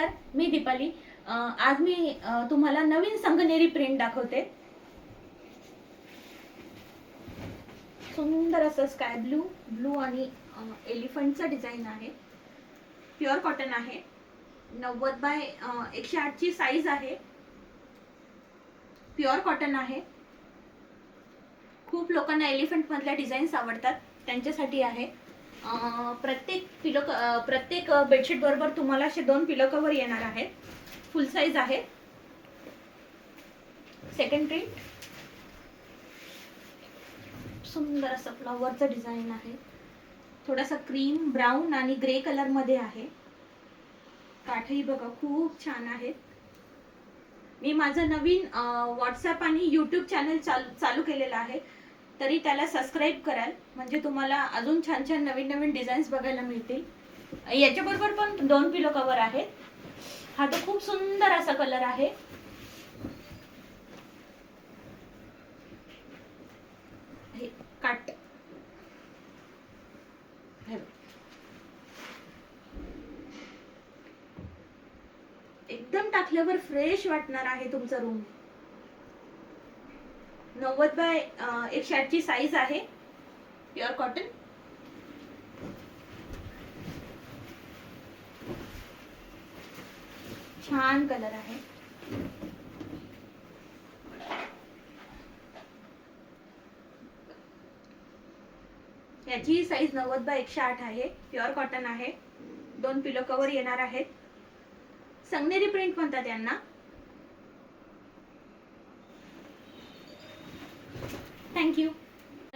नमस्कार, मी दीपाली। आज मी तुम्हाला नवीन संगनेरी प्रिंट दाखवते। सुंदर असं स्काय ब्लू आणि एलिफंटचा डिझाइन आहे। प्युअर कॉटन आहे। 90 बाय 108 ची साईज आहे। प्युअर कॉटन आहे। खूप लोकांना एलिफंट मधल्या डिझाईन्स आवडतात, त्यांच्यासाठी आहे। प्रत्येक बेडशीट बरोबर तुम्हाला असे 2 पिलो कव्हर येणार आहेत। फुल साइज आहे। सेकंड प्रिंट सुंदर असं फ्लॉवरचं डिझाइन आहे। थोडासा क्रीम ब्राउन आणि ग्रे कलर मध्ये आहे। काठही बघा खूप छान आहेत। मी माझं नवीन व्हॉट्सअप आणि यूट्यूब चॅनल चालू केलेलं आहे, तरी त्याला सबस्क्राइब कराल, म्हणजे तुम्हाला अजून छान छान नवीन डिझाईन्स बघायला मिळतील। याच्याबरोबर पण 2 पिलो कव्हर आहेत। हा तो खूप सुंदर असा कलर आहे। काट एकदम टाकल्यावर फ्रेश वाटणार आहे तुमचा रूम। 90 बाय 108 ची साईज आहे। Pure cotton. छान कलर आहे। याची साईज 90 बाय 108 आहे। प्युअर कॉटन आहे। 2 पिलो कव्हर येणार आहेत। संगनेरी प्रिंट म्हणतात यांना। थँक्यू।